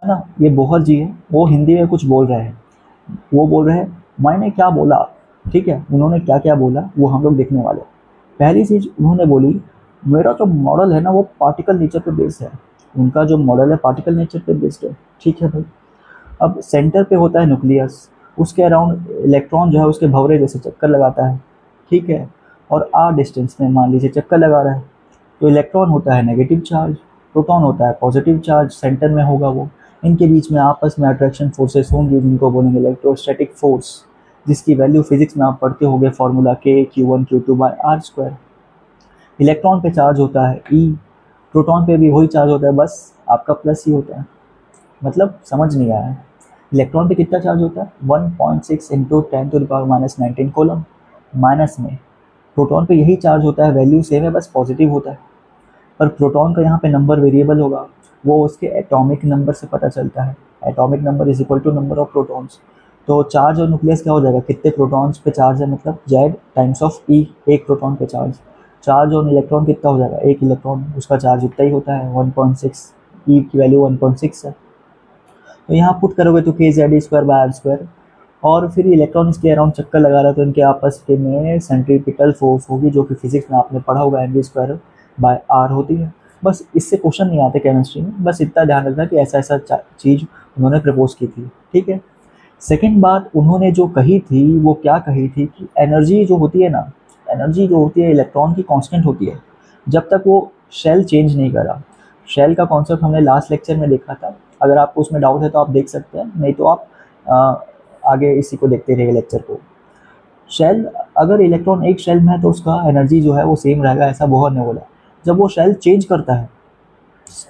है ना। ये बोहर जी है, वो हिंदी में कुछ बोल रहे हैं। वो बोल रहे हैं मैंने क्या बोला, ठीक है, उन्होंने क्या क्या बोला वो हम लोग देखने वाले हैं। पहली चीज उन्होंने बोली, मेरा जो मॉडल है ना वो पार्टिकल नेचर पे बेस्ड है। उनका जो मॉडल है पार्टिकल नेचर पे बेस्ड है, ठीक है भाई। अब सेंटर पे होता है न्यूक्लियस, उसके अराउंड इलेक्ट्रॉन जो है उसके भंवरे जैसे चक्कर लगाता है, ठीक है। और आर डिस्टेंस में मान लीजिए चक्कर लगा रहा है, तो इलेक्ट्रॉन होता है नेगेटिव चार्ज, प्रोटॉन होता है पॉजिटिव चार्ज, सेंटर में होगा वो। इनके बीच में आपस में अट्रैक्शन फोर्सेस होंगी जिनको बोलेंगे इलेक्ट्रोस्टैटिक फोर्स, जिसकी वैल्यू फिजिक्स में आप पढ़ते होंगे formula K Q1 Q2/r²। Electron पे चार्ज होता है ई, प्रोटॉन पे भी वही चार्ज होता है, बस आपका प्लस ही होता है। मतलब समझ नहीं आया है। इलेक्ट्रॉन पे कितना चार्ज होता है 1.6 इंटू 10⁻⁻19 कोलम, माइनस में प्रोटॉन पे यही चार्ज होता है, वैल्यू सेम है बस पॉजिटिव होता है। पर प्रोटॉन का यहाँ पे नंबर वेरिएबल होगा, वो उसके एटॉमिक नंबर से पता चलता है। Atomic number is equal to number of protons. तो चार्ज और न्यूक्लियस क्या हो जाएगा, कितने प्रोटॉन्स पे चार्ज है, मतलब जेड टाइम्स ऑफ ई, एक प्रोटॉन पे चार्ज। चार्ज ऑन इलेक्ट्रॉन कितना हो जाएगा, एक इलेक्ट्रॉन उसका चार्ज उतना ही होता है 1.6, ई की वैल्यू 1.6 है। तो यहाँ पुट करोगे तो KZ²/r²। और फिर इलेक्ट्रॉन इसके अराउंड चक्कर लगा रहा है, तो इनके आपस के में सेंट्रीपिटल फोर्स होगी, जो कि फिजिक्स में आपने पढ़ा होगा mv²/r होती है। बस इससे क्वेश्चन नहीं आते केमिस्ट्री में, बस इतना ध्यान रखना कि ऐसा ऐसा चीज़ उन्होंने प्रपोज की थी, ठीक है। सेकेंड बात उन्होंने जो कही थी वो क्या कही थी कि एनर्जी जो होती है ना, एनर्जी जो होती है इलेक्ट्रॉन की कांस्टेंट होती है जब तक वो शेल चेंज नहीं करा। शेल का कॉन्सेप्ट हमने लास्ट लेक्चर में देखा था, अगर आपको उसमें डाउट है तो आप देख सकते हैं, नहीं तो आप आगे इसी को देखते रहिए लेक्चर को। शेल, अगर इलेक्ट्रॉन एक शेल में है तो उसका एनर्जी जो है वो सेम रहेगा, ऐसा बोहर ने बोला। जब वो शेल चेंज करता है,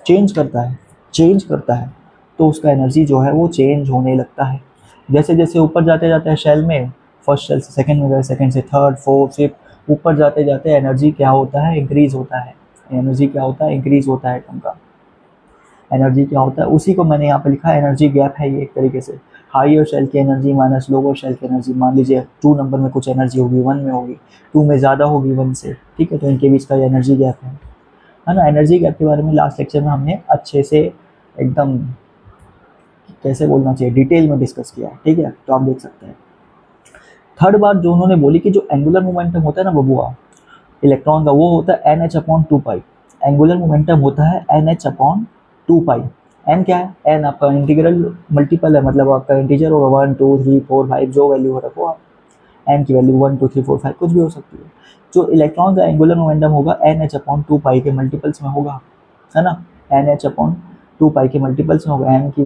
चेंज करता है चेंज करता है तो उसका एनर्जी जो है वो चेंज होने लगता है। जैसे जैसे ऊपर जाते जाते हैं शेल में, फर्स्ट शेल से सेकंड में गए, सेकंड से थर्ड फोर्थ फिफ्थ, ऊपर जाते जाते एनर्जी क्या होता है, इंक्रीज होता है। एनर्जी क्या होता है, इंक्रीज होता है एटम का। एनर्जी क्या होता है, उसी को मैंने यहाँ पे लिखा है, एनर्जी गैप है ये एक तरीके से। हाइयर शेल की एनर्जी माइनस लोअर शेल की एनर्जी, मान लीजिए 2 नंबर में कुछ एनर्जी होगी 1 में होगी, 2 में ज़्यादा होगी 1 से, ठीक है, तो इनके बीच का एनर्जी गैप है ना। एनर्जी गैप के बारे में लास्ट लेक्चर में हमने अच्छे से एकदम कैसे बोलना चाहिए डिटेल में डिस्कस किया है, ठीक है, तो आप देख सकते हैं। थर्ड बात जो उन्होंने बोली कि जो एंगुलर मोमेंटम होता है ना बबुआ इलेक्ट्रॉन का, वो होता है NH/2π। एंगुलर मोमेंटम होता है NH/2π। एन क्या है, एन आपका इंटीग्रल मल्टीपल है, मतलब आपका इंटीजर होगा 1 2 3 4 5, जो वैल्यू हो रखो आप। एन की वैल्यू 1 2 3 4 5 कुछ भी हो सकती है। जो इलेक्ट्रॉन का एंगुलर मोमेंटम होगा NH/2π के मल्टीपल्स में होगा, है ना। NH/2π के मल्टीपल्स में होगा, एन की